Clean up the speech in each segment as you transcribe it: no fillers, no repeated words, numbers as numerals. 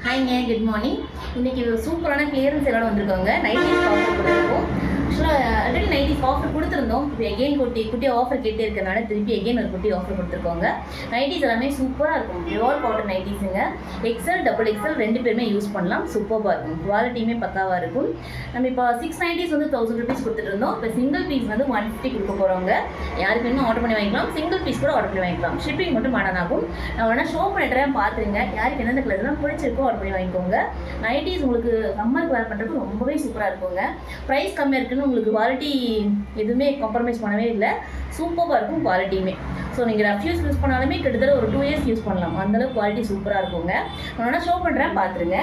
ஹாய்ங்க, good morning. இன்றைக்கி ஒரு சூப்பரான கிளியரன்ஸ் சேலோட வந்திருக்கோங்க. நைட்டிஸ் ஆஃபர் கொடுத்துருக்கோம். ஆக்சுவலாக ஆல்ரெடி நைட்டிஸ் ஆஃபர் கொடுத்துருந்தோம். இப்போ எகெயின் குட்டி ஆஃபர் கேட்டே இருக்கிறனால திருப்பி எகெயின் ஒரு குட்டி ஆஃபர் கொடுத்துருக்கோங்க. நைட்டிஸ் எல்லாமே சூப்பராக இருக்கும். பியூர் காட்டன் நைட்டிஸுங்க. எக்ஸல் டபுள் எக்ஸல் ரெண்டு பேருமே யூஸ் பண்ணலாம். சூப்பராக இருக்கும். குவாலிட்டியுமே பக்காவாக இருக்கும். நம்ம இப்போ 6 நைட்டிஸ் வந்து 1000 rupees கொடுத்துட்டு இருந்தோம். இப்போ சிங்கிள் பீஸ் வந்து 150 கொடுக்க போகிறவங்க. யாருக்கு வேணுமோ ஆர்டர் பண்ணி வாங்கிக்கலாம். சிங்கிள் பீஸ் கூட ஆர்டர் பண்ணி வாங்கிக்கலாம். ஷிப்பிங் மட்டும் ஆகும். நான் வேணால் ஷோ பண்ணிட்டுறேன், பார்த்துருங்க. யாருக்கு எந்தெந்த கலர்லாம் பிடிச்சிருக்கோ ஆர்டர் பண்ணி வாங்கிக்கோங்க. நைட்டிஸ் உங்களுக்கு சம்மருக்கு வேர் பண்ணுறதுக்கு ரொம்பவே சூப்பராக இருக்குங்க. ப்ரைஸ் கம்மியாக இருக்குன்னு உங்களுக்கு குவாலிட்டி எதுவுமே காம்ப்ரமைஸ் பண்ணவே இல்லை. சூப்பராக இருக்கும் குவாலிட்டியுமே. ஸோ நீங்கள் ரஃப் யூஸ் பண்ணாலுமே கிட்டத்தட்ட ஒரு 2 years யூஸ் பண்ணலாம். அந்தளவுக்கு குவாலிட்டி சூப்பராக இருக்குங்க. நான் வேணால் ஷோ பண்ணுறேன், பார்த்துருங்க.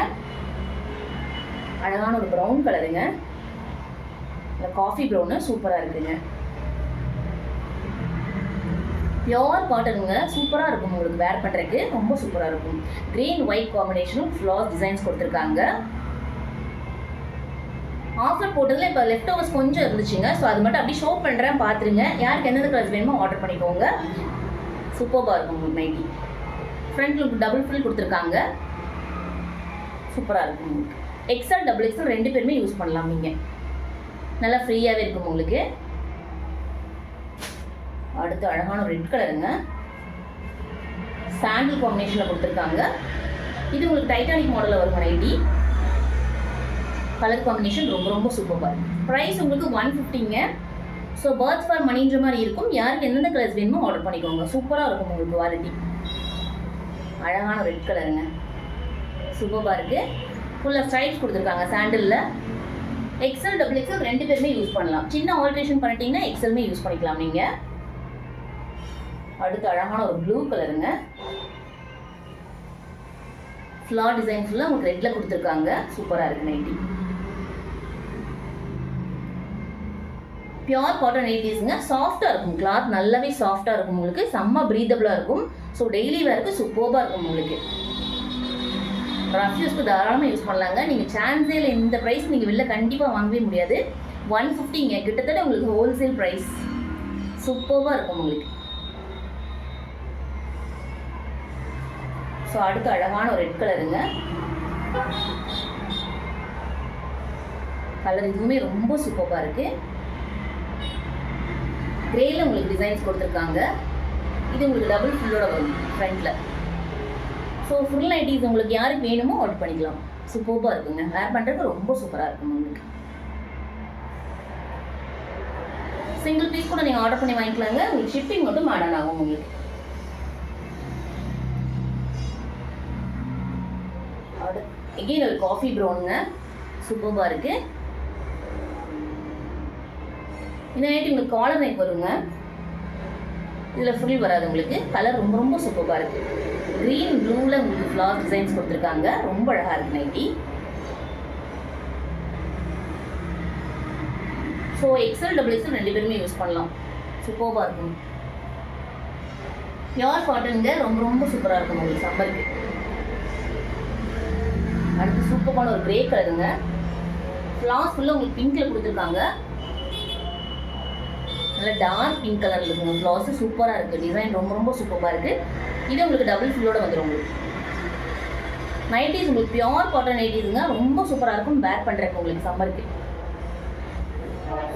அழகான ஒரு ப்ரௌன் கலருங்க. இந்த காஃபி ப்ரௌனு சூப்பராக இருக்குங்க. பியோர் காட்டனுங்க. சூப்பராக இருக்கும் உங்களுக்கு வேர் பண்ணுறதுக்கு. ரொம்ப சூப்பராக இருக்கும். க்ரீன் ஒயிட் காம்பினேஷனும் ஃப்ளாஸ் டிசைன்ஸ் கொடுத்துருக்காங்க. ஆஃபர் போட்டதில் இப்போ லெஃப்ட் ஓவர்ஸ் கொஞ்சம் இருந்துச்சுங்க. ஸோ அது மட்டும் அப்படியே ஷோ பண்ணுறேன், பார்த்துருங்க. யாருக்கு எந்தெந்த கலர்ஸ் வேணுமோ ஆர்டர் பண்ணிக்கோங்க. சூப்பராக இருக்கும் உங்களுக்கு nighty. Front look double frill கொடுத்துருக்காங்க. சூப்பராக இருக்கும் உங்களுக்கு. எக்ஸல் டபுள் எக்ஸல் ரெண்டு பேருமே யூஸ் பண்ணலாம். நீங்கள் நல்லா ஃப்ரீயாகவே இருக்கும் உங்களுக்கு. அடுத்து அழகான ரெட் கலருங்க. சாண்டில் காம்பினேஷனில் கொடுத்துருக்காங்க. இது உங்களுக்கு டைட்டானிக் மாடலில் வரும் நைட்டி. கலர் காம்பினேஷன் ரொம்ப ரொம்ப சூப்பராக இருக்கும். ப்ரைஸ் உங்களுக்கு 150ங்க. ஸோ பர்த் ஃபார் மணின்ற மாதிரி இருக்கும். யாருக்கு எந்தெந்த கலர்ஸ் வேணுமோ ஆர்டர் பண்ணிக்கோங்க. சூப்பராக இருக்கும் உங்களுக்கு குவாலிட்டி. அழகான ரெட் கலருங்க. சூப்பராக இருக்குது. ஃபுல்லாக ஸ்ட்ரைப்ஸ் கொடுத்துருக்காங்க சாண்டிலில். எக்ஸல் டபுள் எக்ஸல் ரெண்டு பேருமே யூஸ் பண்ணலாம். சின்ன ஆல்ட்ரேஷன் பண்ணிட்டீங்கன்னா எக்ஸலுமே யூஸ் பண்ணிக்கலாம் நீங்கள். அடுத்து அழகான ஒரு ப்ளூ கலருங்க. ஃப்ளார் டிசைன் ஃபுல்லாக உங்களுக்கு ரெட்டில் கொடுத்துருக்காங்க. சூப்பராக இருக்குது நைட்டி. Pure cotton நைட்டிஸுங்க. சாஃப்டாக இருக்கும். கிளாத் நல்லாவே சாஃப்டாக இருக்கும் உங்களுக்கு. செம்ம ப்ரீதபிளாக இருக்கும். ஸோ டெய்லி வேருக்கு சூப்பராக இருக்கும் உங்களுக்கு. ரஃப் யூஸ்க்கு தாராளமாக யூஸ் பண்ணலாங்க. நீங்கள் சான்ஸே இல்லை. இந்த ப்ரைஸ் நீங்கள் வெளில கண்டிப்பாக வாங்கவே முடியாது. 150ங்க. கிட்டத்தட்ட உங்களுக்கு ஹோல்சேல் ப்ரைஸ். சூப்பராக இருக்கும் உங்களுக்கு. ஸோ அடுத்து அழகான ஒரு ரெட் கலருங்க. கலர் இதுவுமே ரொம்ப சூப்பராக இருக்குது. கிரேயில் உங்களுக்கு டிசைன்ஸ் கொடுத்துருக்காங்க. இது உங்களுக்கு டபுள் ஃபுல்லோட வரும் ஃப்ரண்ட்டில். ஸோ ஃபுல் நைட்டிஸ் உங்களுக்கு யாருக்கு வேணுமோ ஆர்டர் பண்ணிக்கலாம். சூப்பராக இருக்குங்க. வேர் பண்ணுறதுக்கு ரொம்ப சூப்பராக இருக்கும் உங்களுக்கு. சிங்கிள் பீஸ் கூட நீங்கள் ஆர்டர் பண்ணி வாங்கிக்கலாங்க. உங்களுக்கு ஷிப்பிங் மட்டும் ஆட் ஆகும் உங்களுக்கு. எகெயின் ஒரு காஃபி ப்ரௌனுங்க. சூப்பராக இருக்குது. இந்த நைட்டு உங்களுக்கு காலர் நைட் வருங்க. இதில் ஃபுல் வராது உங்களுக்கு. கலர் ரொம்ப ரொம்ப சூப்பராக இருக்குது. க்ரீன் ப்ளூவில் உங்களுக்கு ஃப்ளார் டிசைன்ஸ் கொடுத்துருக்காங்க. ரொம்ப அழகாக இருக்குது nighty. So XL double XL ரெண்டு பேருமே யூஸ் பண்ணலாம். சூப்பராக இருக்கும். பியோர் காட்டனுங்க. ரொம்ப ரொம்ப சூப்பராக இருக்கும் உங்களுக்கு சம்மருக்கு. அடுத்து சூப்பரான ஒரு கிரே கலருங்க. ஃப்ளாஸ் ஃபுல்லாக உங்களுக்கு பிங்க்கில் கொடுத்துருக்காங்க. நல்லா டார்க் பிங்க் கலரில் இருக்குங்க. ஃப்ளாஸு சூப்பராக இருக்குது. டிசைன் ரொம்ப ரொம்ப சூப்பராக இருக்குது. இது உங்களுக்கு டபுள் ஃபுல்லோட வந்துடும் உங்களுக்கு. நைட்டிஸ் உங்களுக்கு பியோர் காட்டன் நைட்டிஸுங்க. ரொம்ப சூப்பராக இருக்கும் வேர் பண்ணுறதுக்கு உங்களுக்கு சம்மருக்கு.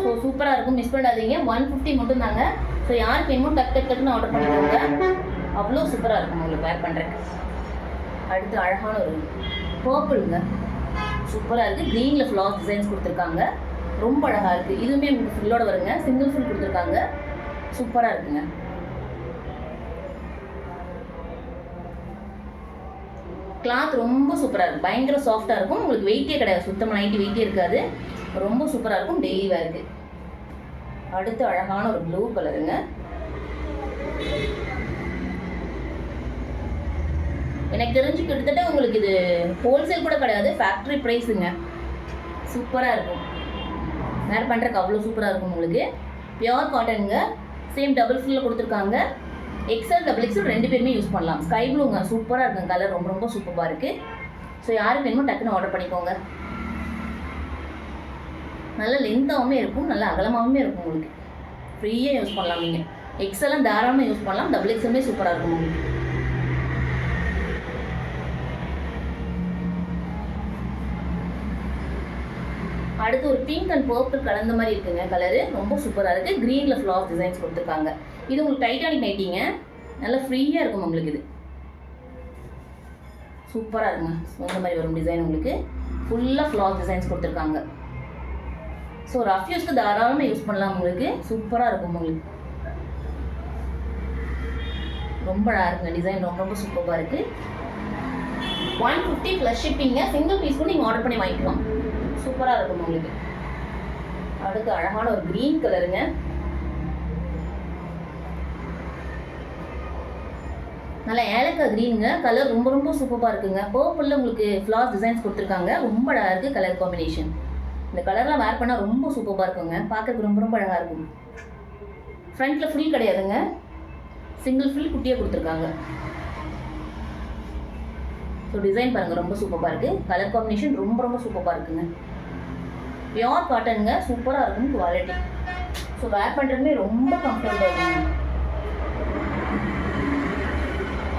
ஸோ சூப்பராக இருக்கும். மிஸ் பண்ணாதீங்க. 150 மட்டும் தாங்க. ஸோ யாருக்கு வேணுமோ டக்குன்னு ஆர்டர் பண்ணிக்கோங்க. அவ்வளோ சூப்பராக இருக்கும் உங்களுக்கு வேர் பண்ணுறதுக்கு. அடுத்து அழகான ஒரு பர்பிளுங்க. சூப்பராக இருக்குது. க்ரீனில் ஃப்ளாஸ் டிசைன்ஸ் கொடுத்துருக்காங்க. ரொம்ப அழகாக இருக்குது. இதுவுமே உங்களுக்கு ஃபுல்லோட வருங்க. சிங்கிள் ஃபுல் கொடுத்துருக்காங்க. சூப்பராக இருக்குங்க. கிளாத் ரொம்ப சூப்பராக இருக்குது. பயங்கர சாஃப்டாக இருக்கும். உங்களுக்கு வெயிட்டே கிடையாது. சுத்தமாக நைட்டி வெயிட்டே இருக்காது. ரொம்ப சூப்பராக இருக்கும். டெய்லி வேருக்கு. அடுத்து அழகான ஒரு ப்ளூ கலருங்க. எனக்கு தெரிஞ்சு கிட்டத்தட்ட உங்களுக்கு இது ஹோல்சேல் கூட கிடையாது. ஃபேக்ட்ரி ப்ரைஸுங்க. சூப்பராக இருக்கும். வேர் பண்ணுறதுக்கு அவ்வளோ சூப்பராக இருக்கும் உங்களுக்கு. பியோர் காட்டனுங்க. சேம் டபுள் ஃபுல்லில் கொடுத்துருக்காங்க. எக்ஸல் டபுள் எக்ஸல் ரெண்டு பேருமே யூஸ் பண்ணலாம். ஸ்கை ப்ளூங்க. சூப்பராக இருக்கும். கலர் ரொம்ப ரொம்ப சூப்பராக இருக்குது. ஸோ யாருக்கு வேணுமோ டக்குன்னு ஆர்டர் பண்ணிக்கோங்க. நல்ல லென்த்தாகவுமே இருக்கும். நல்ல அகலமாகவுமே இருக்கும் உங்களுக்கு. ஃப்ரீயாக யூஸ் பண்ணலாம் நீங்கள். எக்ஸெல்லாம் தாராளமாக யூஸ் பண்ணலாம். டபுள் எக்ஸலுமே சூப்பராக இருக்கும் உங்களுக்கு. அடுத்து ஒரு பிங்க் அண்ட் பர்பிள் கலந்த மாதிரி இருக்குங்க கலரு, ரொம்ப சூப்பராக இருக்குது. க்ரீனில் ஃப்ளார் டிசைன்ஸ் கொடுத்துருக்காங்க. இது உங்களுக்கு டைட்டானிக் நைட்டிங்க, நல்லா ஃப்ரீயாக இருக்கும் உங்களுக்கு. இது சூப்பராக இருக்குங்க. இந்த மாதிரி வரும் டிசைன் உங்களுக்கு, ஃபுல்லாக ஃப்ளார் டிசைன்ஸ் கொடுத்துருக்காங்க. ஸோ ரஃப் யூஸ்க்கு தாராளமாக யூஸ் பண்ணலாம் உங்களுக்கு, சூப்பராக இருக்கும் உங்களுக்கு. ரொம்ப அழகாக இருக்குங்க டிசைன், ரொம்ப ரொம்ப சூப்பராக இருக்குது. 150 ப்ளஸ் ஷிப்பிங்க. சிங்கிள் பீஸ் கூட நீங்கள் ஆர்டர் பண்ணி வாங்கிக்கலாம், சூப்பராக இருக்கும் உங்களுக்கு. அடுத்து அழகான ஒரு க்ரீன் கலருங்க, நல்லா ஏலக்காய் க்ரீனுங்க கலர், ரொம்ப ரொம்ப சூப்பராக இருக்குங்க. பர்பிளில் உங்களுக்கு ஃப்ளார் டிசைன்ஸ் கொடுத்துருக்காங்க, ரொம்ப அழகாக இருக்குது கலர் காம்பினேஷன். இந்த கலர்லாம் வேர் பண்ணால் ரொம்ப சூப்பராக இருக்குங்க, பார்க்கறதுக்கு ரொம்ப ரொம்ப அழகாக இருக்கும். ஃப்ரண்ட்டில் ஃப்ரில் கிடையாதுங்க, சிங்கிள் ஃப்ரில் குட்டியாக கொடுத்துருக்காங்க. ஸோ டிசைன் பாருங்கள், ரொம்ப சூப்பராக இருக்குது. கலர் காம்பினேஷன் ரொம்ப ரொம்ப சூப்பராக இருக்குங்க. பியோர் காட்டனுங்க, சூப்பராக இருக்கும் குவாலிட்டி. ஸோ வேர் பண்ணுறதுமே ரொம்ப கம்ஃபர்டபுளாக இருக்குங்க.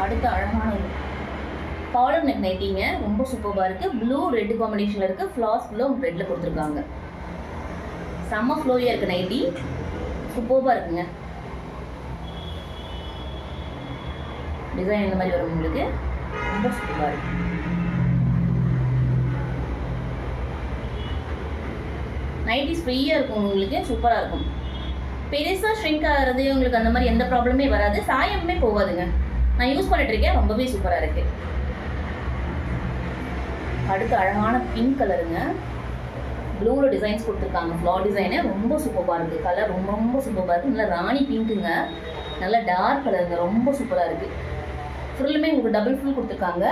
அடுத்து அழகான காலர் நெக் நைட்டிங்க, ரொம்ப சூப்பராக இருக்குது. ப்ளூ ரெட் காம்பினேஷனில் இருக்குது, ஃப்ளார்ஸ் ஃபுல்லாக ரெட்டில் கொடுத்துருக்காங்க. செம்ம ஃப்ளோயாக இருக்குது நைட்டி, சூப்பராக இருக்குங்க. டிசைன் இந்த மாதிரி வரும் உங்களுக்கு, ரொம்ப சூப்பராக இருக்குது. நைட்டிஸ் ஃப்ரீயாக இருக்கும் உங்களுக்கு, சூப்பராக இருக்கும். பெருசாக ஷ்ரிங்க் ஆகிறது உங்களுக்கு அந்த மாதிரி எந்த ப்ராப்ளமே வராது, சாயமே போகாதுங்க. நான் யூஸ் பண்ணிட்டுருக்கேன், ரொம்பவே சூப்பராக இருக்குது. அடுத்து அழகான பிங்க் கலருங்க, ப்ளூவில் டிசைன்ஸ் கொடுத்துருக்காங்க, ஃப்ளார் டிசைனு ரொம்ப சூப்பராக இருக்குது. கலர் ரொம்ப ரொம்ப சூப்பராக இருக்குது, நல்லா ராணி பிங்க்குங்க, நல்லா டார்க் கலருங்க, ரொம்ப சூப்பராக இருக்குது. ஃபுல்லுமே உங்களுக்கு டபுள் ஃபுல் கொடுத்துருக்காங்க,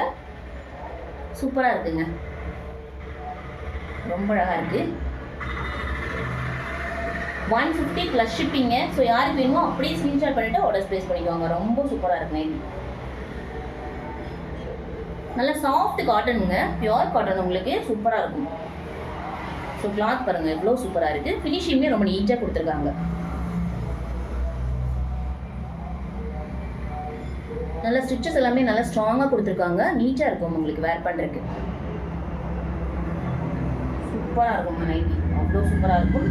சூப்பராக இருக்குங்க, ரொம்ப அழகாக இருக்குது. 150 ப்ளஸ் ஷிப்பிங்க. ஸோ யாருக்கு வேணுமோ அப்படியே ஸ்க்ரீன்ஷாட் பண்ணிவிட்டு ஆர்டர் ப்ளேஸ் பண்ணிக்குவாங்க, ரொம்ப சூப்பராக இருக்கு நைட்டி. நல்லா சாஃப்ட் காட்டனுங்க, பியோர் காட்டன் உங்களுக்கு, சூப்பராக இருக்கும். ஸோ கிளாத் பாருங்கள் எவ்வளோ சூப்பராக இருக்குது, ஃபினிஷிங்குமே ரொம்ப நீட்டாக கொடுத்துருக்காங்க. நல்லா ஸ்டிச்சஸ் எல்லாமே நல்லா ஸ்ட்ராங்காக கொடுத்துருக்காங்க, நீட்டாக இருக்கும் உங்களுக்கு வேர் பண்ணுறதுக்கு, சூப்பராக இருக்கும் நைட்டி, அவ்வளோ சூப்பராக இருக்கும்.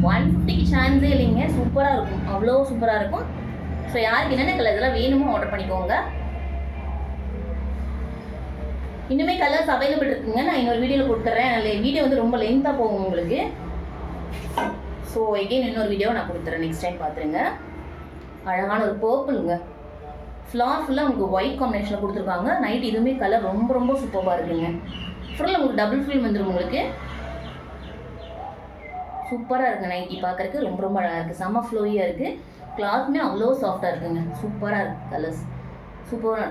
150க்கு சான்ஸே இல்லைங்க, சூப்பராக இருக்கும், அவ்வளோ சூப்பராக இருக்கும். ஸோ யாருக்கு என்னென்ன கலர் இதெல்லாம் வேணுமோ ஆர்டர் பண்ணிக்கோங்க. இன்னுமே கலர்ஸ் அவைலபிள் இருக்குங்க, நான் இன்னொரு வீடியோவில் கொடுத்துட்றேன். அதில் வீடியோ வந்து ரொம்ப லென்த்தாக போகும் உங்களுக்கு. ஸோ எகெயின் இன்னொரு வீடியோ நான் கொடுத்துட்றேன், நெக்ஸ்ட் டைம் பார்த்துருங்க. அழகான ஒரு பர்பிளுங்க, ஃப்ளார் ஃபுல்லாக உங்களுக்கு ஒயிட் காம்பினேஷனில் கொடுத்துருக்காங்க. நைட் இதுவுமே கலர் ரொம்ப ரொம்ப சூப்பராக இருக்குங்க. ஃபுல்லாக உங்களுக்கு டபுள் ஃபில் வந்துடும் உங்களுக்கு, சூப்பராக இருக்குது நைட்டி, பார்க்குறதுக்கு ரொம்ப ரொம்ப அழகாக இருக்குது, செம்ம ஃப்ளோயாக இருக்குது. கிளாத்துமே அவ்வளோ சாஃப்டாக இருக்குங்க, சூப்பராக இருக்குது. கலர்ஸ் சூப்பராக,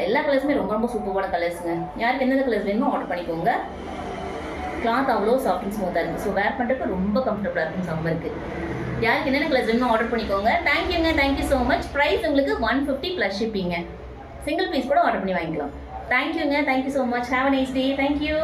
எல்லா கலர்ஸுமே ரொம்ப ரொம்ப சூப்பரான கலர்ஸுங்க. யாருக்கு எந்தெந்த கலர்ஸ் வேணுமோ ஆர்டர் பண்ணிக்கோங்க. கிளாத் அவ்வளோ சாஃப்ட் அண்ட் ஸ்மூத்தாக இருக்குது. ஸோ வேர் பண்ணுறதுக்கு ரொம்ப கம்ஃபர்டபுளாக இருக்கும், செம்ம இருக்குது. யாருக்கு என்னென்ன கலர்ஸ் வேணுமோ ஆர்டர் பண்ணிக்கோங்க. தேங்க்யூங்க, தேங்க்யூ ஸோ மச். ப்ரைஸ் உங்களுக்கு 150 ப்ளஸ் ஷிப்பிங்க. சிங்கிள் பீஸ் கூட ஆர்டர் பண்ணி வாங்கிக்கலாம். தேங்க்யூங்க, thank you so much. Have a nice day. Thank you.